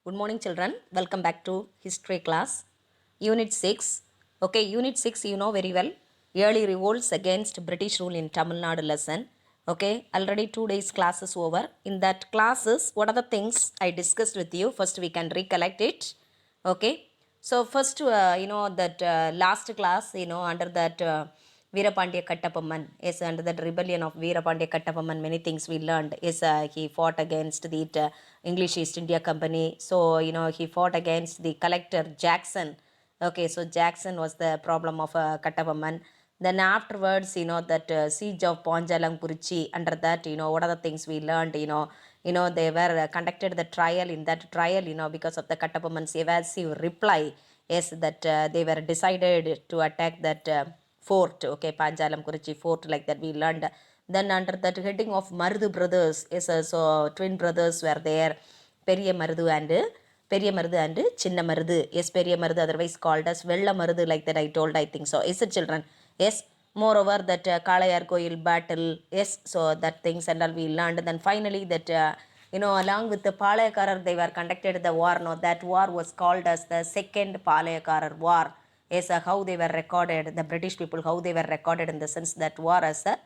Good morning, children. Welcome back to history class. Unit 6. Okay, Unit 6 you know very well. Early revolts against British rule in Tamil Nadu lesson. Okay, already 2 days class is over. In that classes, what are the things I discussed with you? First, we can recollect it. Okay, so first, that last class, under that Veerapandiya Kattapamman, yes, under that rebellion of Veerapandiya Kattapamman, many things we learned. Is he fought against the English East India Company. So, he fought against the collector Jackson. Okay, so Jackson was the problem of Kattapamman. Then afterwards, that siege of Ponjalang under that, what are the things we learned, they were conducted the trial. In that trial, because of the Kattapamman's evasive reply, yes, that they were decided to attack that fort, okay, Panjalam Kurichi fort, like that we learned. Then under that heading of Marudu brothers, yes, so twin brothers were there, Periya Marudu and Chinna Marudu. Yes, Periya Marudu, otherwise called as Vella Marudu, like that I told, I think so. Is it, children? Yes. Moreover, that Kalayar Koil battle, yes, so that things and all we learned. Then finally, that along with the Palayakarar, they were conducted the war. No, that war was called as the Second Palayakarar War. Yes, how they were recorded, the British people, how they were recorded in the sense that war as a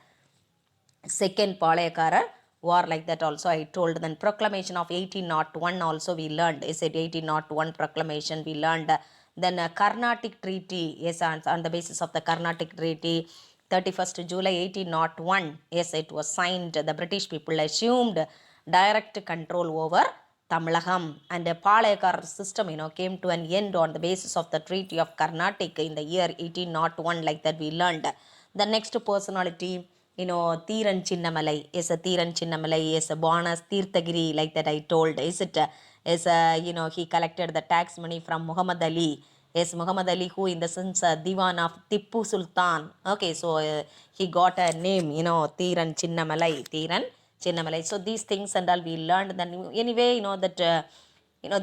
second Palayakara war, like that also I told. Then proclamation of 1801 also we learned. Is it 1801 proclamation we learned. Then Carnatic Treaty, yes, on the basis of the Carnatic Treaty, 31st July 1801, yes, it was signed. The British people assumed direct control over Tamilagam, and the Palayakar system, came to an end on the basis of the Treaty of Carnatic in the year 1801, like that we learned. The next personality, Thiran Chinnamalai, is a Thiran Chinnamalai, is a born as Tirthagiri, like that I told. Is it, is he collected the tax money from Muhammad Ali. Yes, Muhammad Ali, who in the sense Diwan of Tippu Sultan. Okay, so he got a name, Thiran Chinnamalai, Thiran Chinnamalai. So these things and all we learned. Then anyway, that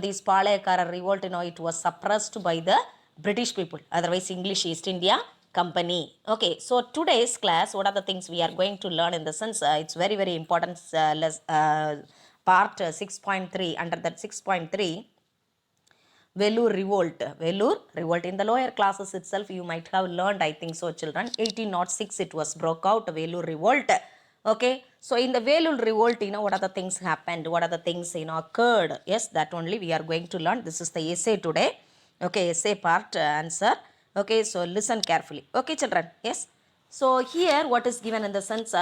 this Palayakara revolt, it was suppressed by the British people. Otherwise, English East India Company. Okay, so today's class, what are the things we are going to learn in the sense? It's very very important. Part 6.3. Under that 6.3. Vellore Revolt. Vellore Revolt. In the lower classes itself, you might have learned, I think so, children. 1806 it was broke out, Vellore Revolt. Okay, so in the Vellore Revolt, what are the things happened? What are the things, occurred? Yes, that only we are going to learn. This is the essay today. Okay, essay part answer. Okay, so listen carefully. Okay, children. Yes. So here, what is given in the sense,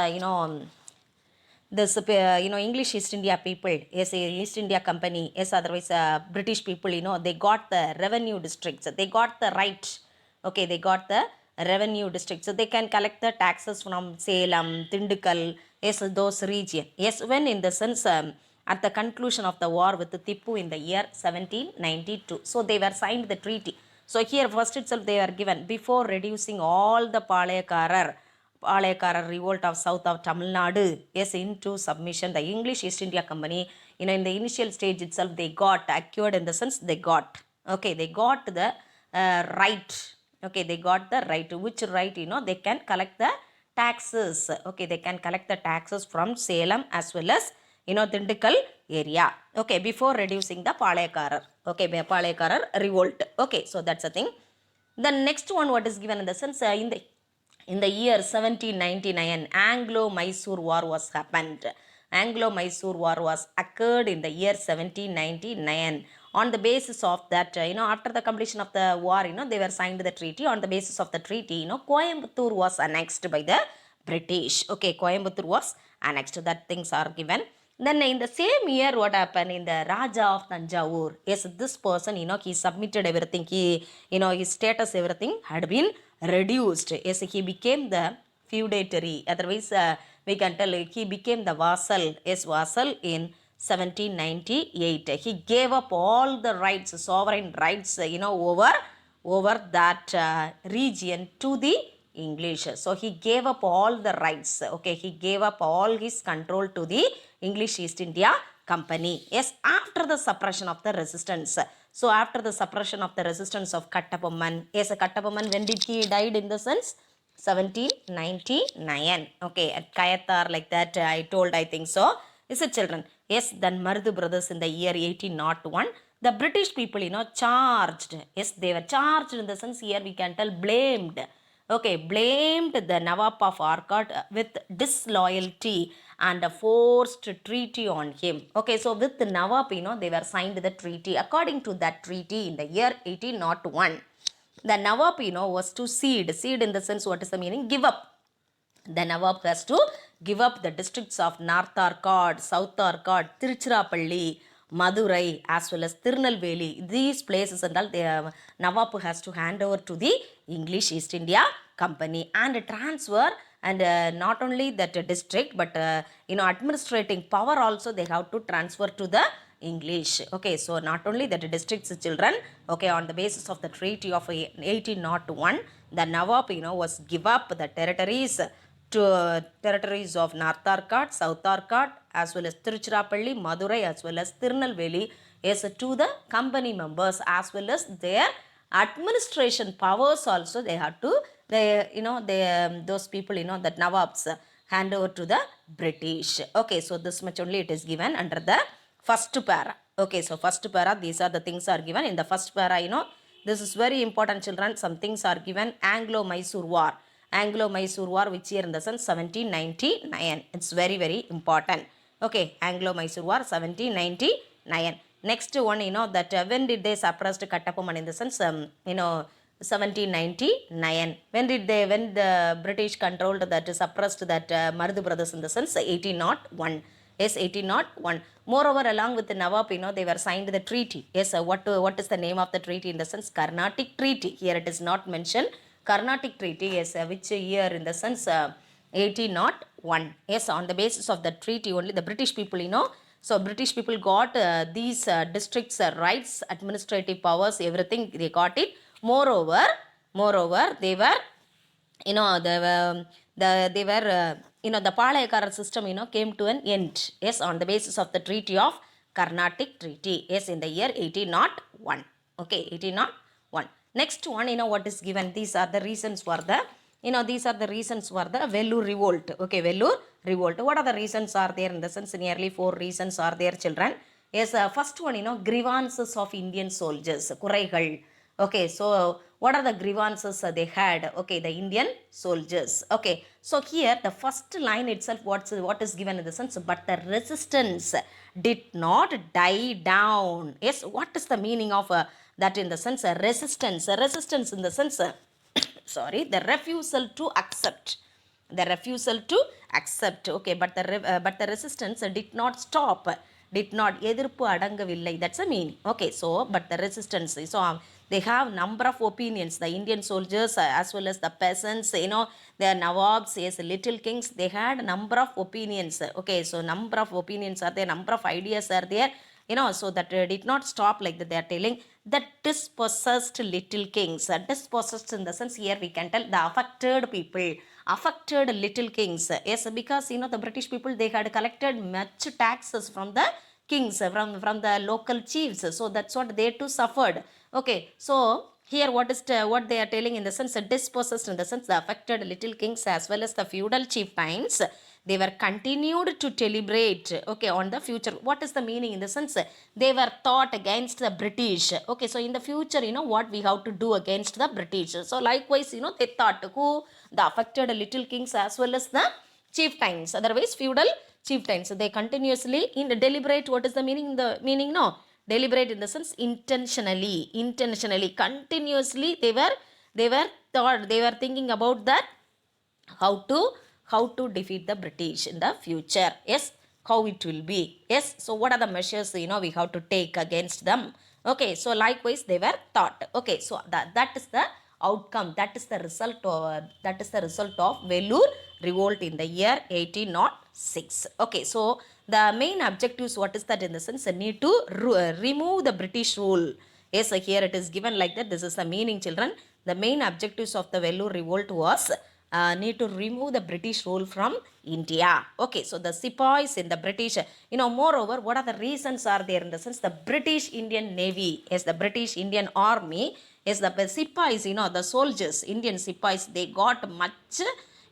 this English East India people, yes, East India Company, yes, otherwise British people, they got the revenue districts, they got the right. Okay, they got the revenue districts, so they can collect the taxes from Salem, Tindukal, yes, those region. Yes, when in the sense at the conclusion of the war with the Tippu in the year 1792, so they were signed the treaty. So here first itself they are given, before reducing all the Palayakarar revolt of south of Tamil Nadu, yes, into submission, the English East India Company, in the initial stage itself, they got acquired in the sense they got, okay, they got the right, okay, they got the right, which right, they can collect the taxes, okay, they can collect the taxes from Salem as well as, Tindukal area, okay, before reducing the Palayakarar, okay, Palayakarar revolt, okay, so that's the thing. The next one, what is given in the sense, in the year 1799, Anglo-Mysore War was happened. Anglo-Mysore War was occurred in the year 1799. On the basis of that, after the completion of the war, they were signed the treaty. On the basis of the treaty, Coimbatore was annexed by the British. Okay, Coimbatore was annexed. That things are given. Then in the same year, what happened in the Raja of Tanjavur? Yes, this person, he submitted everything. He, his status, everything had been reduced. Yes, he became the feudatory. Otherwise, we can tell he became the vassal. Yes, vassal in 1798. He gave up all the rights, sovereign rights, over that region to the English. So he gave up all the rights. Okay, he gave up all his control to the English East India Company. Yes, after the suppression of the resistance. So after the suppression of the resistance of Kattapamman. Yes, Kattapamman, when did he died in the sense? 1799. Okay, at Kayathar, like that I told, I think so. Is it, children? Yes, then Marudhu brothers in the year 1801. The British people, charged. Yes, they were charged in the sense here we can tell blamed. Okay, blamed the Nawab of Arcot with disloyalty and a forced treaty on him. Okay, so with the Nawab, they were signed the treaty. According to that treaty in the year 1801, the Nawab, was to cede. Cede in the sense, what is the meaning? Give up. The Nawab has to give up the districts of North Arcot, South Arcot, Tiruchirappalli, Madurai, as well as Tirunelveli. These places and all, the Nawab has to hand over to the English East India Company and transfer. And not only that district, but administrating power also they have to transfer to the English. Okay, so not only that districts children, okay, on the basis of the treaty of 1801, the Nawab, was give up the territories to territories of North Arcot, South Arcot, as well as Tiruchirappalli, Madurai, as well as Tirunelveli, is to the company members, as well as their administration powers also they have to, those people, that Nawabs hand over to the British. Okay, so this much only it is given under the first para. Okay, so first para, these are the things are given in the first para. This is very important, children. Some things are given. Anglo-Mysore War. Anglo-Mysore War, which year in the sense 1799. It's very, very important. Okay, Anglo-Mysore War 1799. Next one, that when did they suppress Kattaboman in the sense, 1799. When the British controlled that, suppressed that Marudhu brothers in the sense 1801. Yes, 1801. Moreover, along with the Nawab, they were signed the treaty. Yes, what is the name of the treaty in the sense? Carnatic Treaty. Here it is not mentioned. Carnatic Treaty, yes, which year in the sense 1801. Yes, on the basis of the treaty only the British people, so British people got these districts rights, administrative powers, everything they got it. Moreover, they were, they were, the Palayakara system, came to an end. Yes, on the basis of the treaty of Carnatic Treaty. Yes, in the year 1801. Okay, 1801. Next one, what is given? These are the reasons for the, these are the reasons for the Vellore revolt. Okay, Vellore revolt. What are the reasons are there? In the sense, nearly 4 reasons are there, children. Yes, first one, grievances of Indian soldiers. Kuraigal. Okay, so what are the grievances they had? Okay, the Indian soldiers. Okay, so here the first line itself, what is given in the sense? But the resistance did not die down. Yes, what is the meaning of that in the sense? Resistance. Resistance in the sense, sorry, the refusal to accept. The refusal to accept. Okay, but the resistance did not stop. Did not. எதிர்ப்பு அடங்கவில்லை. That's the meaning. Okay, so but the resistance. So they have number of opinions. The Indian soldiers as well as the peasants, the Nawabs, yes, little kings, they had number of opinions. Okay, so number of opinions are there, number of ideas are there. So that did not stop like that. They are telling that dispossessed little kings. Dispossessed in the sense here we can tell the affected people. Affected little kings. Yes, because the British people, they had collected much taxes from the kings, from the local chiefs. So that's what they too suffered. Okay, so here what they are telling in the sense, dispossessed in the sense the affected little kings as well as the feudal chieftains, they were continued to deliberate, okay, on the future. What is the meaning in the sense? They were thought against the British. Okay, so in the future, what we have to do against the British. So likewise, they thought who? The affected little kings as well as the chieftains, otherwise feudal chieftains. They continuously deliberate. What is the meaning? The meaning, no, deliberate in the sense intentionally, continuously they were thought, they were thinking about that how to defeat the British in the future. Yes, how it will be. Yes, so what are the measures we have to take against them? Okay, so likewise they were thought. Okay, so that is the outcome, that is the result of Vellore revolt in the year 1806. Okay, so the main objectives, what is that in the sense? Need to remove the British rule. Yes, so here it is given like that. This is the meaning, children. The main objectives of the Vellore revolt was need to remove the British rule from India. Okay, so the Sepoys in the British, moreover, what are the reasons are there in the sense? The British Indian Navy, yes, the British Indian Army, yes, the Sepoys, the soldiers, Indian Sepoys, they got much,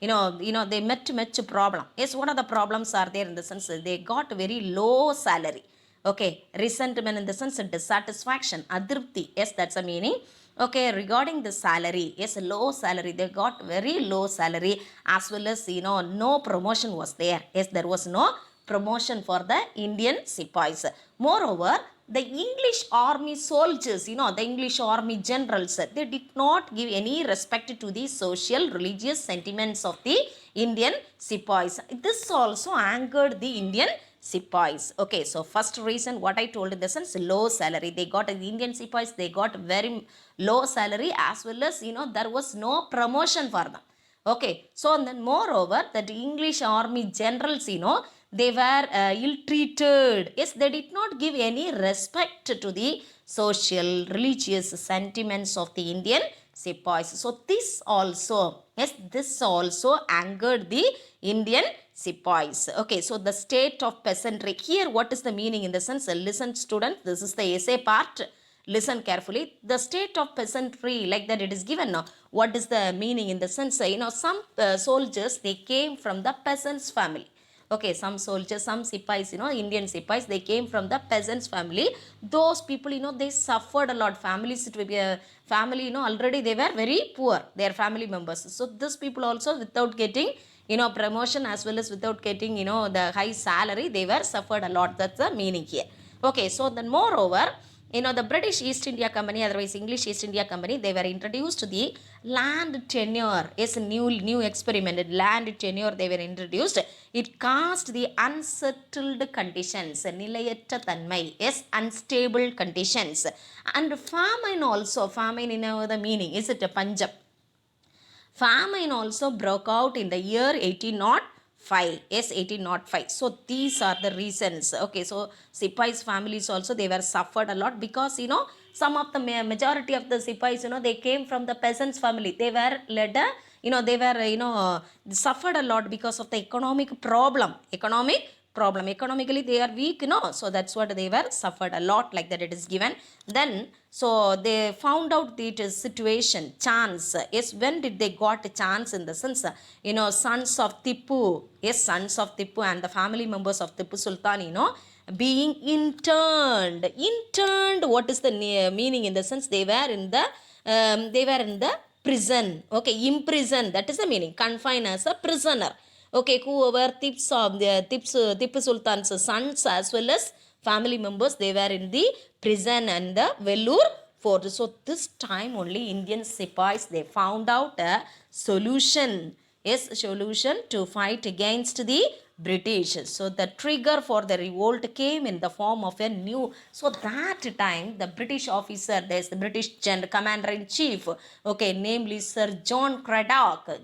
they met problem. Yes, what are the problems are there in the sense they got very low salary. Okay, resentment in the sense dissatisfaction, adirpti. Yes, that's a meaning. Okay, regarding the salary, yes, low salary, they got very low salary, as well as no promotion was there. Yes, there was no promotion for the Indian sepoys. Moreover, the English army soldiers, the English army generals, they did not give any respect to the social religious sentiments of the Indian sepoys. This also angered the Indian sepoys. Okay, so first reason what I told in the sense low salary, they got the Indian sepoys, they got very low salary, as well as there was no promotion for them. Okay, so then moreover that English army generals, they were ill treated. Yes, they did not give any respect to the social religious sentiments of the Indian sepoys. So this also, yes, this also angered the Indian sepoys. Okay, so the state of peasantry here, what is the meaning in the sense? Listen students, this is the essay part. Listen carefully. The state of peasantry, like that it is given now. What is the meaning in the sense? Some soldiers, they came from the peasants family. Okay, some soldiers, some sipais, Indian sipais, they came from the peasants family. Those people, they suffered a lot. Families, it will be a family, already they were very poor, their family members. So these people also, without getting promotion, as well as without getting the high salary, they were suffered a lot. That's the meaning here. Okay, so then moreover, the British East India Company, otherwise English East India Company, they were introduced to the land tenure. Yes, new experiment, land tenure they were introduced. It caused the unsettled conditions, nilayatra tanmai, yes, unstable conditions, and famine also. Famine, the meaning, is it a Punjab? Famine also broke out in the year 1805. Yes, 1805. So these are the reasons. Okay, so Sipais families also, they were suffered a lot, because some of the majority of the Sipais, they came from the peasants family. They were led they were suffered a lot because of the economic problem. Economically they are weak, so that's what they were suffered a lot, like that it is given. Then so they found out the situation, chance. Yes, when did they got a chance in the sense, sons of Tipu, yes, sons of Tipu and the family members of Tipu Sultan, being interned. What is the meaning in the sense? They were in the prison. Okay, imprisoned, that is the meaning, confined as a prisoner. Okay, whoever Tipu Sultan's sons as well as family members, they were in the prison and the Vellore fort. So this time only Indian Sipais, they found out a solution. Yes, solution to fight against the British. So the trigger for the revolt came in the form of a new. So that time the British officer, there's the British commander in chief. Okay, namely Sir John Cradock.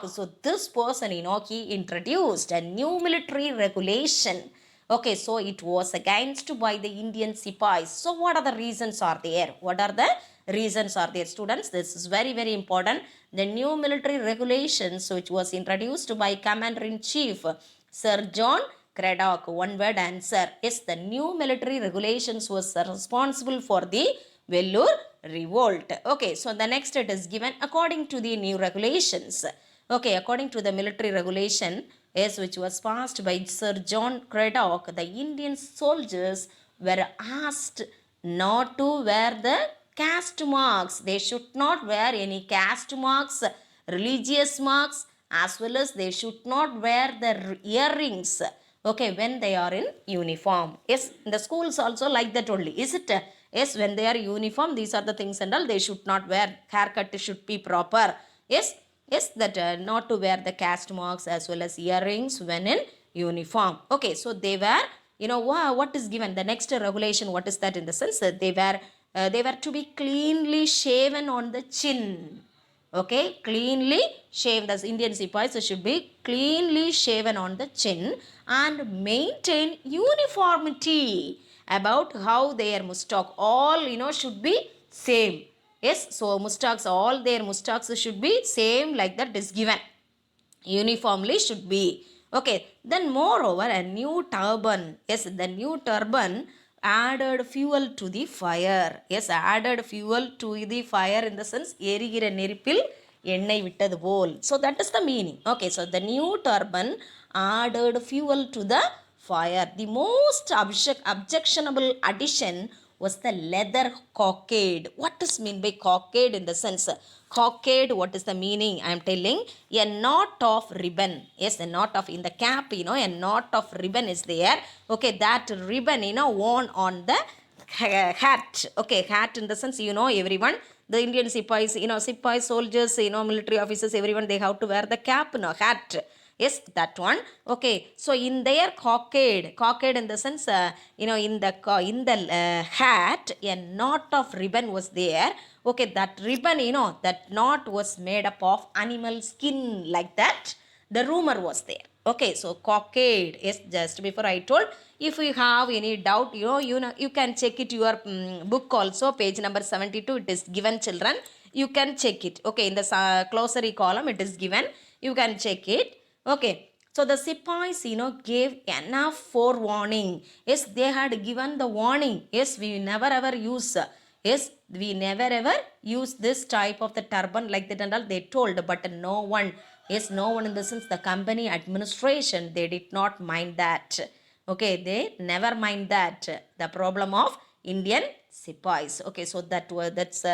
So this person, he introduced a new military regulation. Okay, so it was against by the Indian Sipais. So what are the reasons are there? What are the reasons are there, students? This is very, very important. The new military regulations, which was introduced by Commander-in-Chief Sir John Cradock. One word answer. Yes, the new military regulations was responsible for the Vellore revolt. Okay, so the next it is given according to the new regulations. Okay, according to the military regulation, yes, which was passed by Sir John Cradock, the Indian soldiers were asked not to wear the caste marks. They should not wear any caste marks, religious marks, as well as they should not wear the earrings. Okay, when they are in uniform. Yes, in the schools also like that only, is it? Yes, when they are uniform, these are the things and all, they should not wear. Haircut should be proper. Yes, that not to wear the caste marks as well as earrings when in uniform. Okay, so they were, what is given? The next regulation, what is that in the sense that they were to be cleanly shaven on the chin. Okay, cleanly shaven. The Indian Sipais should be cleanly shaven on the chin and maintain uniformity about how their mustaq, all should be same. Yes, so mustaqs, all their mustaqs should be same, like that is given, uniformly should be. Okay, then moreover a new turban. Yes, the new turban added fuel to the fire. Yes, added fuel to the fire in the sense, எரிகிற நெருப்பில் எண்ணெய் விட்டது போல். So that is the meaning. Okay, so the new turban added fuel to the fire. The most objectionable addition was the leather cockade. What is mean by cockade in the sense? Cockade, what is the meaning? I am telling, a knot of ribbon. Yes, a knot of, in the cap, a knot of ribbon is there. Okay, that ribbon, worn on the hat. Okay, hat in the sense, everyone, the Indian sepoys, sepoys, soldiers, military officers, everyone, they have to wear the cap, hat. Yes, that one. Okay, so in their cockade in the sense, in the hat, a knot of ribbon was there. Okay, that ribbon, that knot was made up of animal skin, like that. The rumor was there. Okay, so cockade. Yes, just before I told, if you have any doubt, you can check it your book also, page number 72. It is given, children. You can check it. Okay, in the glossary column, it is given. You can check it. Okay, so the sepoys, gave enough forewarning. Yes, they had given the warning. Yes, we never ever use. Yes, we never ever use this type of the turban like that and all. They told, but no one. Yes, no one in the sense the company administration, they did not mind that. Okay, they never mind that. The problem of Indian sepoys. Okay, so that's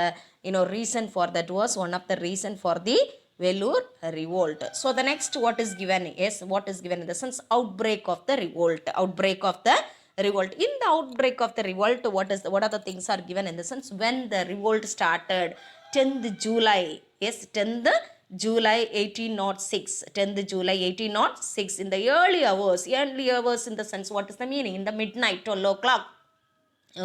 reason for that was one of the reason for the Vellore revolt. So the next what is given? Yes, what is given in the sense outbreak of the revolt. Outbreak of the revolt. In the outbreak of the revolt, what are the things are given in the sense when the revolt started? 10th July. Yes, 10th July 1806. 10th July 1806. In the early hours in the sense, what is the meaning? In the midnight, 12 o'clock.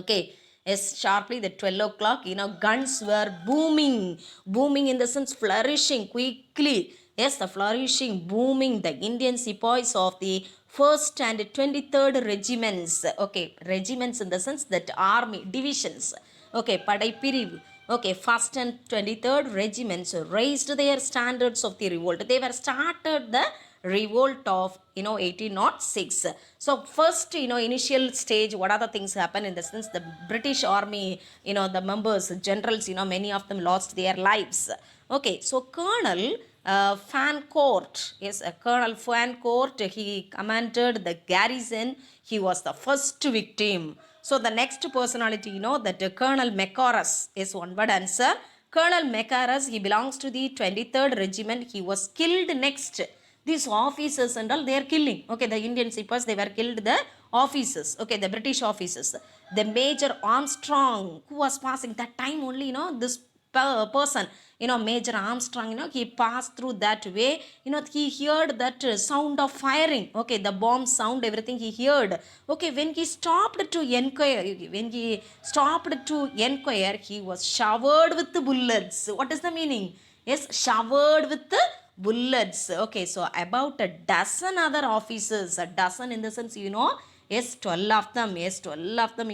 Okay, yes, sharply the 12 o'clock, guns were booming in the sense flourishing quickly. Yes, the flourishing, booming, the Indian sepoys of the 1st and 23rd regiments. Okay, regiments in the sense that army divisions. Okay, padai pirivu. Okay, 1st and 23rd regiments raised their standards of the revolt. They were started the revolt of 1806. So first, initial stage, what are the things happen in the sense the British army, the members, generals, many of them lost their lives. Okay, so Colonel Fancourt, yes, Colonel Fancourt, he commanded the garrison. He was the first victim. So the next personality, that Colonel Macarus is one word answer. Colonel Macarus, he belongs to the 23rd regiment. He was killed next. These officers and all, they are killing. Okay, the Indian sepoys, they were killed, the officers. Okay, the British officers. The Major Armstrong, who was passing that time only, this person, Major Armstrong, he passed through that way. He heard that sound of firing. Okay, the bomb sound, everything he heard. Okay, when he stopped to inquire, he was showered with bullets. What is the meaning? Yes, showered with bullets. Okay, so about a dozen other officers, a dozen in the sense, yes, 12 of them. Yes, 12 of them,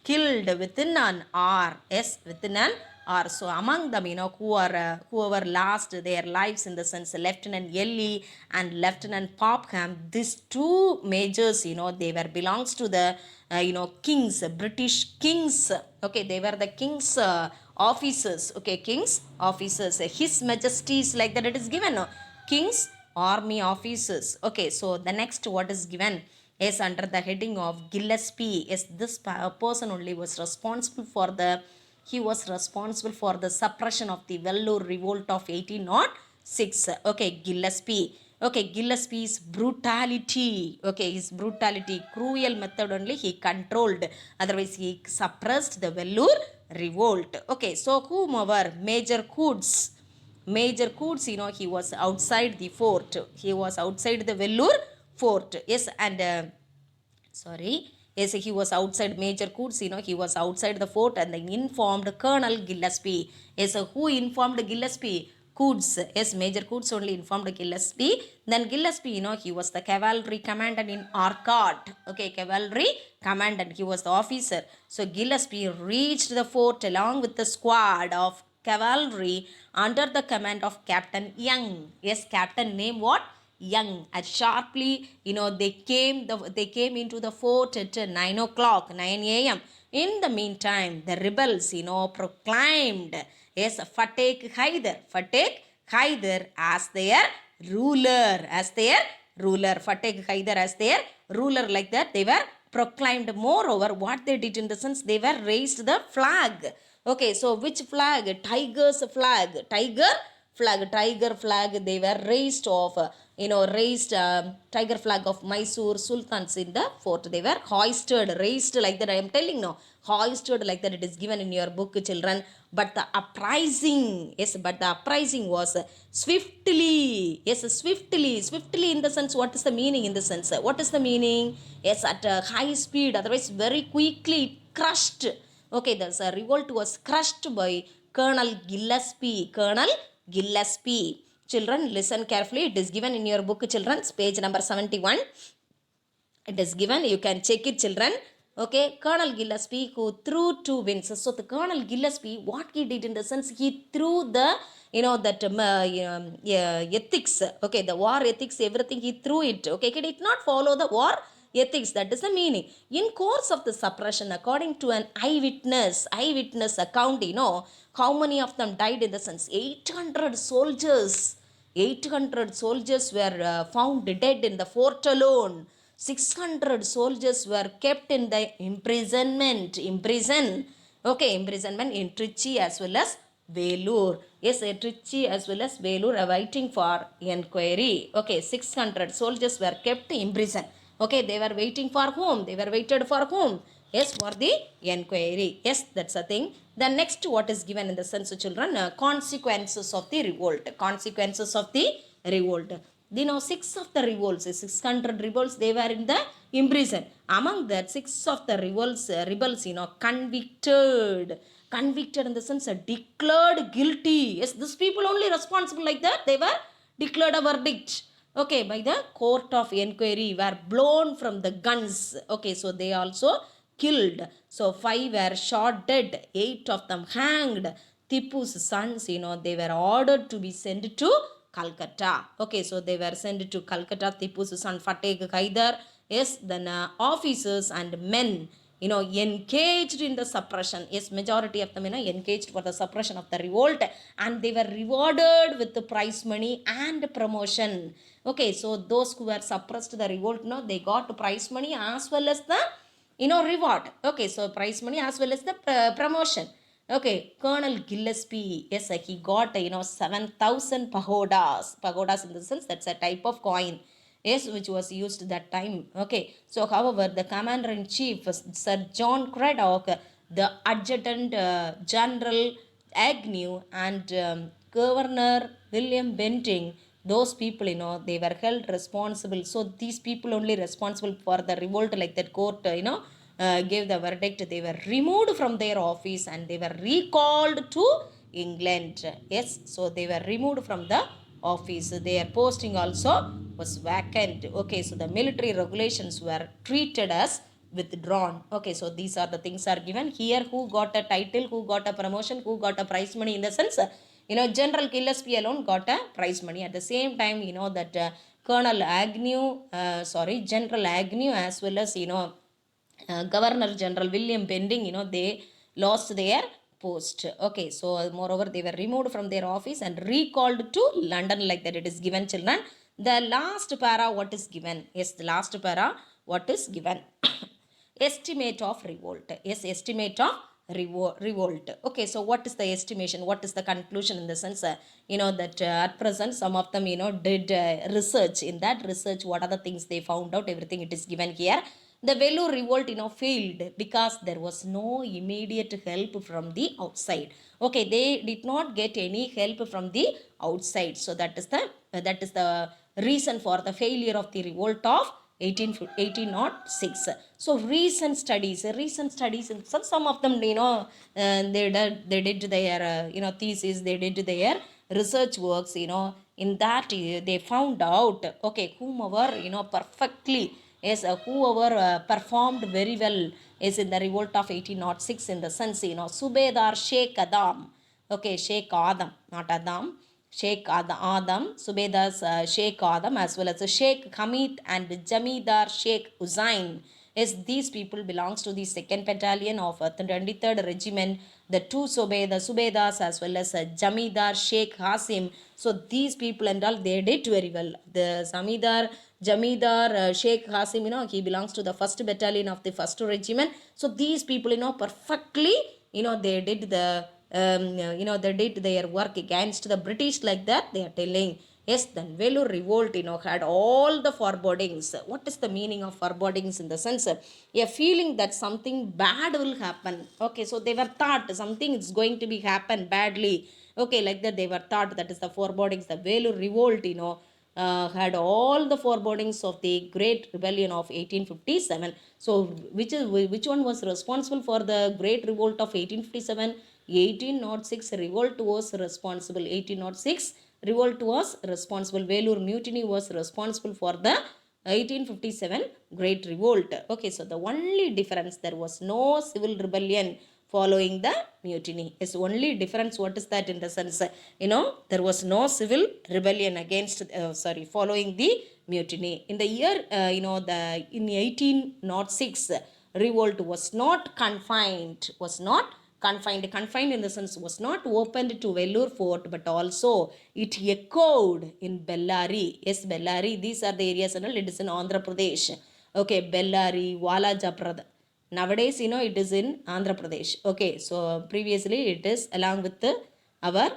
killed within an hour. Yes, within an hour. So among them, whoever lost their lives in the sense, Lieutenant Yelley and Lieutenant Popham, these two majors, they were belongs to the kings, British kings. Okay, they were the kings officers. Okay, kings officers, His Majesty's, like that it is given, kings army officers. Okay, so the next what is given is under the heading of Gillespie. Yes, this person only was responsible for the suppression of the Vellore revolt of 1806. Okay, Gillespie. Okay, Gillespie's brutality. Okay, his brutality, cruel method only he controlled. Otherwise, he suppressed the Vellore revolt. Okay, so whomever, Major Coots, he was outside the fort. He was outside the Vellore fort. Yes, and yes, he was outside. Major Coots, he was outside the fort and then informed Colonel Gillespie. Yes, who informed Gillespie? Coots. Yes, Major Coots only informed Gillespie. Then Gillespie, he was the cavalry commandant in Arcot. Okay, cavalry commandant. He was the officer. So Gillespie reached the fort along with the squad of cavalry under the command of Captain Young. Yes, captain name what? Young. As sharply, they came into the fort at 9 o'clock, 9 a.m. In the meantime, the rebels, proclaimed, yes, Fateh Haidar as their ruler. Fateh Haidar as their ruler, like that they were proclaimed. Moreover, what they did in the sense, they were raised the flag. Okay, so which flag? Tiger's flag. Tiger flag they were raised of, raised tiger flag of Mysore sultans in the fort. They were raised like that. I am telling now, hoisted like that. It is given in your book, children. But the uprising, yes, but the uprising was swiftly, yes, swiftly in the sense, what is the meaning in the sense? What is the meaning? Yes, at a high speed, otherwise very quickly it crushed. Okay, the revolt was crushed by Colonel Gillespie. Children, listen carefully. It is given in your book, children, page number 71. It is given. You can check it, children. Okay, Colonel Gillespie who threw two wins. So the Colonel Gillespie, what he did in the sense, he threw the, that ethics. Okay, the war ethics, everything he threw it. Okay, he did not follow the war ethics. That is the meaning. In course of the suppression, according to an eyewitness account, how many of them died in the sense? 800 soldiers. 800 soldiers were found dead in the fort alone. 600 soldiers were kept in the imprisonment in Trichy as well as Velur. Yes, Trichy as well as Velur are waiting for inquiry. Okay, 600 soldiers were kept in prison. Okay, they were waiting for whom? They were waited for whom? Yes, for the inquiry. Yes, that's a thing. The next, what is given in the sense, children, consequences of the revolt. Consequences of the revolt. 6 of the revolts, 600 revolts, they were in the imprison. Among that, 6 of the rebels, convicted in the sense, declared guilty. Yes, these people only responsible like that. They were declared a verdict. Okay, by the court of inquiry, were blown from the guns. Okay, so they also killed. So 5 were shot dead, 8 of them hanged. Tipu's sons, they were ordered to be sent to Calcutta. Okay, so they were sent to Calcutta. Tipu's son Fateh Haidar, yes, then officers and men, engaged in the suppression. Yes, majority of them, engaged for the suppression of the revolt, and they were rewarded with the prize money and promotion. Okay, so those who were suppressed the revolt, they got prize money as well as the, reward. Okay, so prize money as well as the promotion. Okay, Colonel Gillespie, yes, he got, 7,000 pagodas. Pagodas in the sense, that's a type of coin. Yes, which was used that time. Okay, so however, the commander-in-chief, Sir John Craddock, the adjutant general Agnew, and Governor William Benting, those people, they were held responsible. So these people only responsible for the revolt, like that court, gave the verdict. They were removed from their office and they were recalled to England. Yes, so they were removed from the office. Their posting also was vacant. Okay, so the military regulations were treated as withdrawn. Okay, so these are the things are given here. Who got a title, who got a promotion, who got a prize money, in the sense, General Gillespie alone got a prize money. At the same time, that General Agnew, as well as, Governor General William Benting, they lost their post. Okay, so moreover, they were removed from their office and recalled to London, like that. It is given, children. The last para, what is given? Yes, the last para, what is given? Estimate of revolt. Yes, estimate of revolt. Okay, so what is the estimation? What is the conclusion, in the sense, that at present some of them, did research. In that research, what are the things they found out? Everything it is given here. The Vellore revolt, failed because there was no immediate help from the outside. Okay, they did not get any help from the outside. So that is the reason for the failure of the revolt of 1806. So recent studies, and some of them, they did their, thesis, they did their research works, in that they found out, okay, whomever, perfectly, yes, whoever performed very well is in the revolt of 1806, in the sense, Subedar Sheikh Adam. Okay, Sheikh Adam, not Adam. Sheikh Adam, Subedar's Sheikh Adam, as well as Sheikh Hamid and Jamidar Sheikh Hussain. Yes, these people belongs to the 2nd Battalion of 23rd Regiment, the two Subedas as well as Jamidar Sheikh Hasim. So these people and all, they did very well. The Jamidar Sheikh Hasim, he belongs to the 1st Battalion of the 1st Regiment. So these people, perfectly, they did they did their work against the British like that, they are telling. Yes, then Vellore revolt, had all the forebodings. What is the meaning of forebodings? In the sense, a feeling that something bad will happen. Okay, so they were thought something is going to be happen badly. Okay, like that they were thought, that is the forebodings. The Vellore revolt, had all the forebodings of the Great Rebellion of 1857. So, which one was responsible for the Great Revolt of 1857? 1806 revolt was responsible. 1806 revolt was responsible. Vellore mutiny was responsible for the 1857 Great Revolt. Okay, so the only difference, there was no civil rebellion following the mutiny. Is only difference. What is that? In the sense, there was no civil rebellion against, following the mutiny. In the year, in 1806, revolt was not confined in the sense, was not opened to Vellore Fort, but also it echoed in Bellary. Yes, Bellary, these are the areas, it is in Andhra Pradesh. Okay, Bellary, Walajaprad. Nowadays, it is in Andhra Pradesh. Okay, so previously it is along with our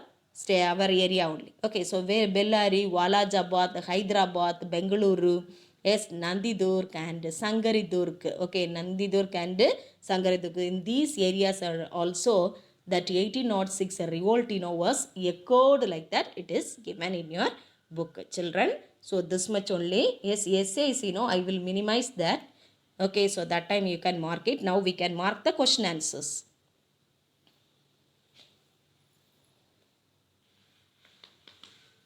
our area only. Okay, so where Bellary, Walajabad, Hyderabad, Bengaluru, yes, Nandidurg and Sangaridurg. Okay, Nandidurg and Sangaridurg. In these areas are also that 1806 revolt, was echoed like that. It is given in your book, children. So this much only. Yes, essays, I will minimize that. Okay, so that time you can mark it. Now we can mark the question answers.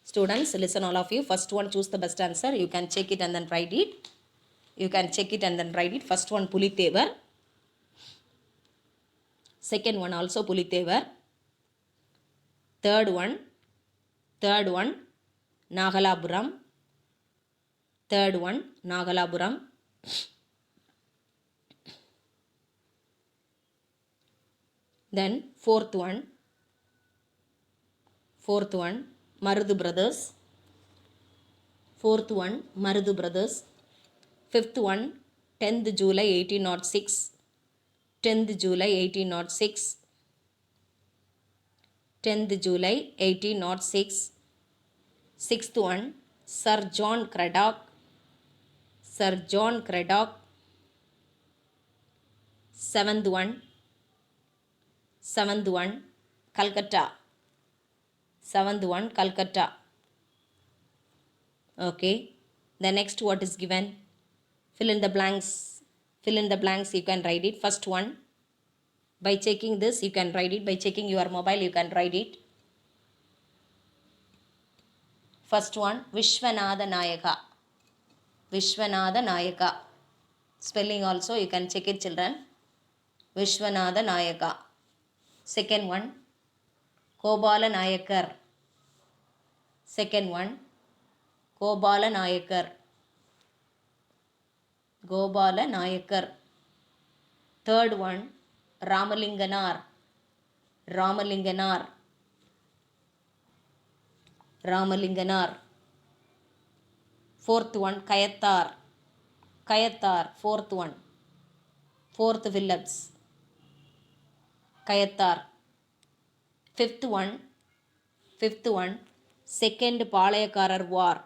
Students, listen all of you. First one, choose the best answer. You can check it and then write it. You can check it and then write it. First one, Pulithevar. Second one also Pulithevar. Third one, Nagalapuram. Third one, Nagalapuram. Then fourth one, Marudhu Brothers. Fourth one, Marudhu Brothers. Fifth one, 10th July 1806. 10th July 1806. 10th July 1806. Sixth one, Sir John Cradock. Sir John Cradock. Seventh one, Calcutta. Seventh one, Calcutta. Okay. The next what is given? Fill in the blanks. Fill in the blanks, you can write it. First one. By checking this, you can write it. By checking your mobile, you can write it. First one, Vishwanatha Nayaka. Vishwanatha Nayaka. Spelling also, you can check it, children. Vishwanatha Nayaka. Second one, Gopala Nayakar. Second one, Gopala Nayakar. Gopala Nayakar. Third one, Ramalinganar. Ramalinganar. Ramalinganar. Fourth one, Kayathar. Kayathar, fourth one. Fourth Phillips. Kayathar. Fifth one, Second Palayakarar War.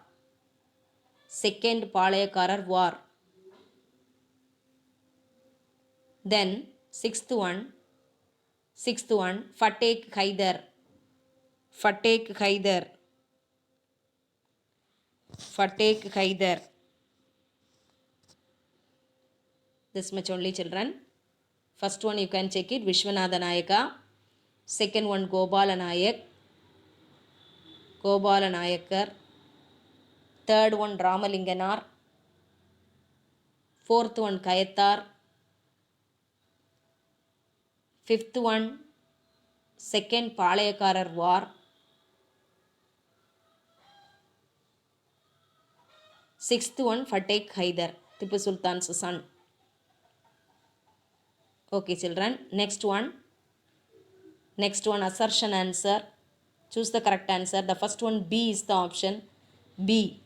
Second Palayakarar War. Then sixth one, Fateh Haidar. Fateh Haidar. Fateh Haidar. This much only, children. First one you can check it, Vishwanatha Nayaka. Second one, Gopala Nayak. Gopala Nayakar. Third one, Ramalinganar. Fourth one, Kayathar. Fifth one, Second Palayakarar War. Sixth one, Fateh Haidar, Tipu Sultan's son. Okay, children. Next one. Next one, assertion answer. Choose the correct answer. The first one, B is the option. B.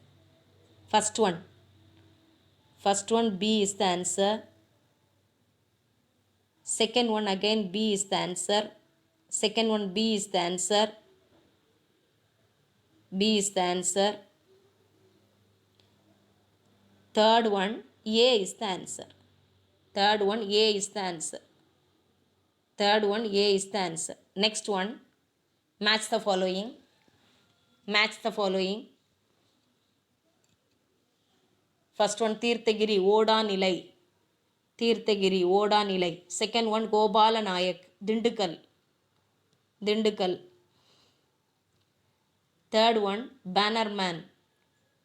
First one. First one, B is the answer. Second one, again B is the answer. Second one, B is the answer. B is the answer. Third one, A is the answer. Third one, A is the answer. Third one, A is the answer. Next one, match the following. Match the following. First one, Tirthagiri, Oda Nilai. Tirthagiri, Oda Nilai. Second one, Gopala Nayak, Dindukal. Dindukal. Third one, Bannerman,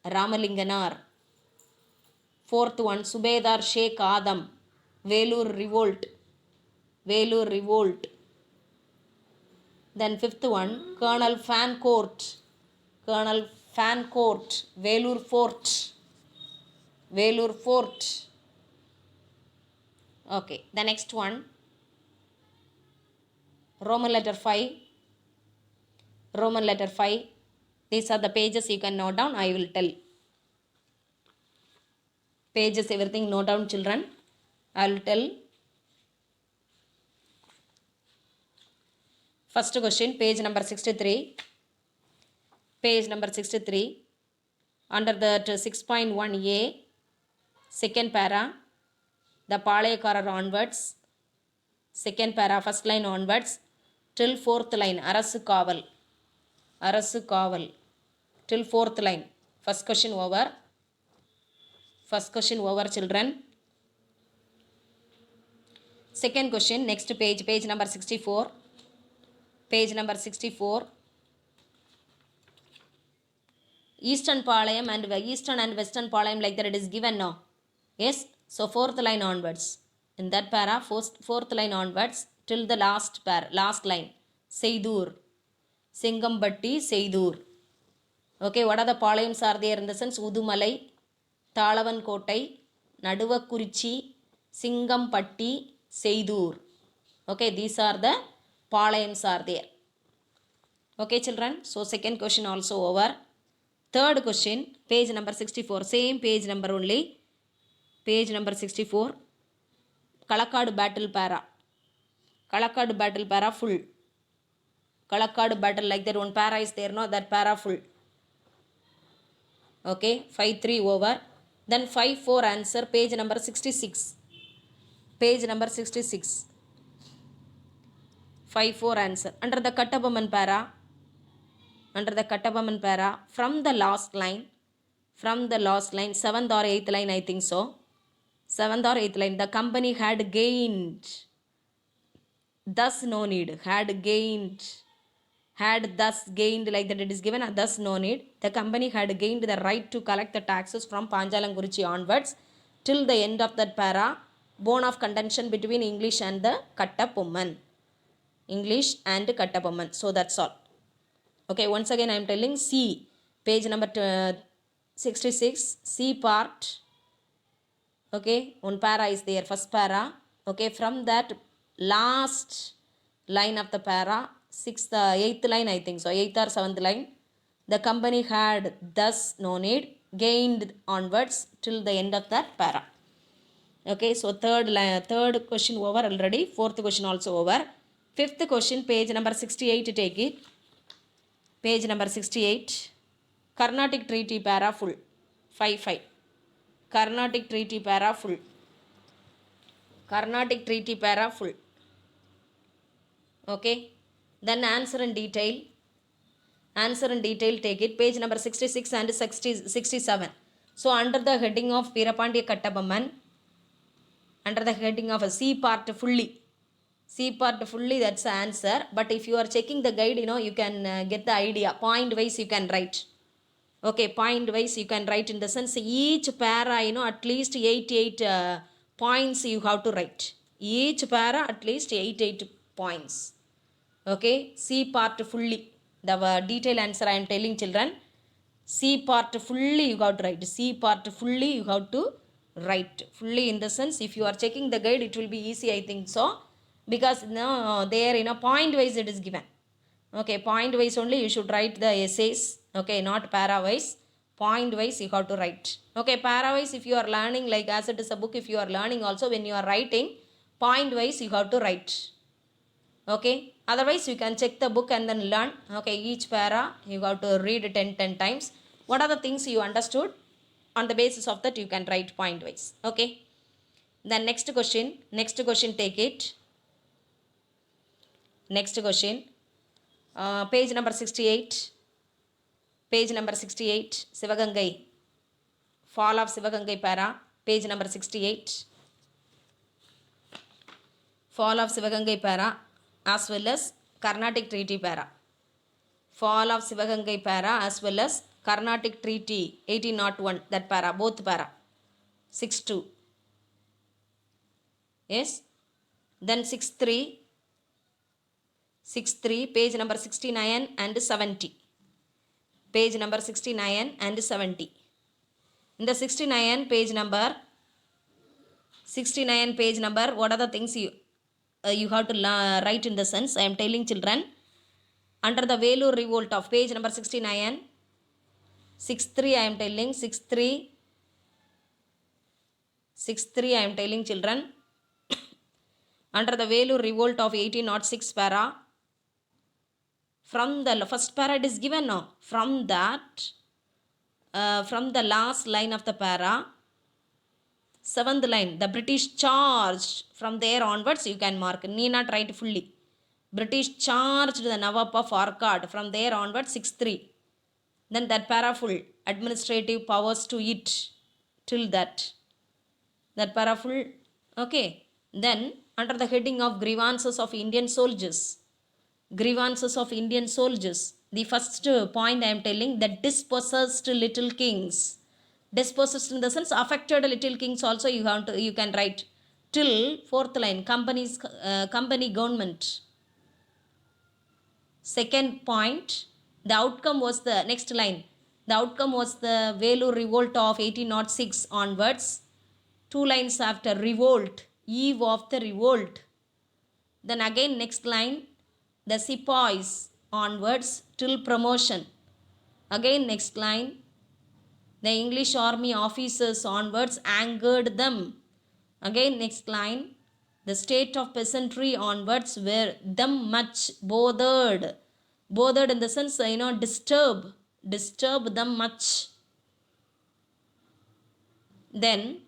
Ramalinganar. Fourth one, Subedar Sheikh Adam, Velur Revolt. Velur Revolt. Then fifth one, Colonel Fancourt. Colonel Fancourt, Velur Fort. Velur Fort. Okay, the next one, Roman letter 5. Roman letter 5. These are the pages you can note down. I will tell. Pages, everything note down, children. I will tell. First question, page number 63. Page number 63. Under that 6.1a, second para, the Palayakarar onwards. Second para, first line onwards. Till fourth line, Arasu Kaval. Arasu Kaval. Till fourth line. First question over. First question over, children. Second question, next page, page number 64. Page number 64. Eastern Palayam and Eastern and Western Palayam, like that it is given now. Yes, so fourth line onwards. In that para, fourth line onwards till the last line. Seidur. Singambatti, Seidur. Okay, what are the Palayams are there in the sense? Udumalai, Talavankotai, Naduvakurichi, Singampatti, Seidur. Okay, these are the Palayams are there. Okay, children. So second question also over. Third question, page number 64. Same page number only. Page number 64. Kalakkad battle para. Kalakkad battle para full. Kalakkad battle, like that one para is there, no? That para full. Okay, 5-3 over. Then 5-4 answer, page number 66. Page number 66. 5-4 answer. Under the Kattaboman para. Under the Kattaboman para, from the last line, 7th or 8th line, I think so. 7th or 8th line, the company had gained. Thus no need. Had gained. Had thus gained, like that it is given. Thus no need. The company had gained the right to collect the taxes from Panjalangurichi onwards till the end of that para. Bone of contention between English and the Kattapomman. English and Kattapomman. So that's all. Okay, once again I am telling C, page number 66, C part. Okay, one para is there, first para. Okay, from that last line of the para, 8th line I think so, 8th or 7th line, the company had thus no need, gained onwards till the end of that para. Okay, so third question over already, fourth question also over. Fifth question, page number 68, take it. Page number 68. Carnatic Treaty para full. 5-5. Carnatic Treaty para full. Carnatic Treaty para full. Okay. Then answer in detail. Answer in detail, take it. Page number 66 and 67. So under the heading of Veerapandiya Kattabomman, under the heading of a C part fully. C part fully, that's the answer. But if you are checking the guide, you can get the idea. Point wise you can write. Okay, point wise you can write, in the sense each para, at least 8 points you have to write. Each para at least 8 points. Okay, C part fully. The detail answer I am telling, children. C part fully you have to write. C part fully you have to write fully. In the sense, if you are checking the guide, it will be easy, I think so, because there point wise it is given. Okay, point wise only you should write the essays. Okay, not para wise. Point wise you have to write. Okay, para wise if you are learning, like as it is a book, if you are learning also, when you are writing, point wise you have to write. Okay, otherwise you can check the book and then learn. Okay, each para you have to read 10 times. What are the things you understood? On the basis of that you can write point wise. Okay, then next question, take it. Next question, page number 68. Page number 68, Sivagangai. Fall of Sivagangai para, page number 68. Fall of Sivagangai para as well as Carnatic Treaty para. Fall of Sivagangai para as well as Carnatic Treaty 1801, that para, both para. 6-2. Yes. Then 6-3, page number 69 and 70. Page number 69 and 70. In the 69 page number, what are the things you have to write? In the sense, I am telling children, under the Vellore revolt of page number 69, 6-3 I am telling, 6-3 I am telling children, under the Vellore revolt of 1806 para, from the first para it is given now, from that, from the last line of the para, 7th line, the British charged, from there onwards you can mark, need not write fully. British charged the Nawab of Arcot, from there onwards 6-3. Then that para full, administrative powers to it, till that para full. Okay, then under the heading of grievances of Indian soldiers, the first point I am telling, that dispossessed little kings. Dispossessed in the sense affected little kings also you can write till 4th line, company government. Second point, the outcome was the next line, the outcome was the Vellore revolt of 1806 onwards. 2 lines after, revolt, eve of the revolt. Then again next line, the sepoys onwards till promotion. Again next line, the English army officers onwards angered them. Again next line, the state of peasantry onwards were them much bothered. Bothered in the sense, disturb them much. Then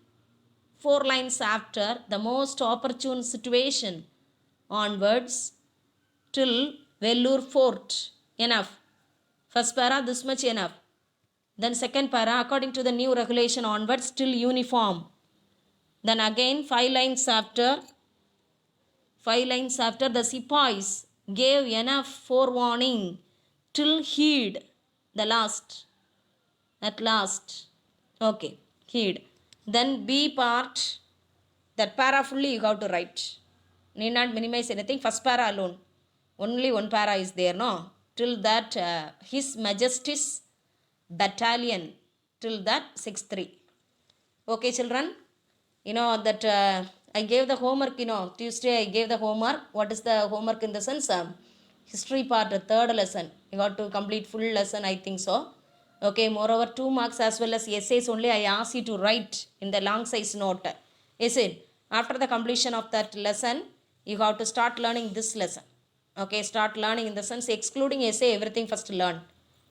4 lines after, the most opportune situation onwards till Vellore fort. Enough. First para this much enough. Then second para, according to the new regulation onwards till uniform. Then again 5 lines after, the sepoys gave enough forewarning till heed, the last, at last. Okay, heed. Then B part, that para fully you have to write. Need not minimize anything. First para alone, only one para is there, no? Till that His Majesty's battalion, till that 6-3. Okay children, that I gave the homework, Tuesday I gave the homework. What is the homework in the sense? History part, 3rd lesson. You got to complete full lesson, I think so. Okay, moreover 2 marks as well as essays only I ask you to write in the long size note. Essay. After the completion of that lesson, you have to start learning this lesson. Okay, start learning in the sense, excluding essay, everything first learn.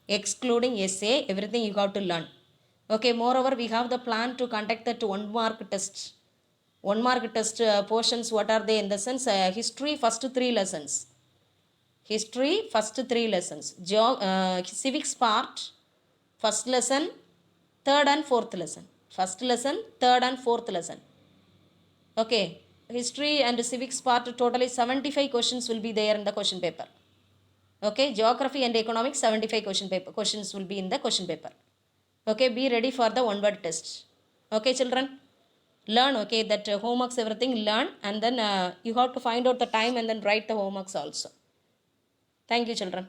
Excluding essay, everything you have to learn. Okay, moreover we have the plan to conduct that 1 mark test. 1 mark test portions, what are they? In the sense, history first 3 lessons. History first 3 lessons. Civics part, first lesson, 3rd and 4th lesson. First lesson, 3rd and 4th lesson. Okay, history and civics part, totally 75 questions will be there in the question paper. Okay, geography and economics, 75 questions will be in the question paper. Okay, be ready for the 1 word test. Okay children, learn. Okay, that homeworks, everything learn, and then you have to find out the time and then write the homeworks also. Thank you children.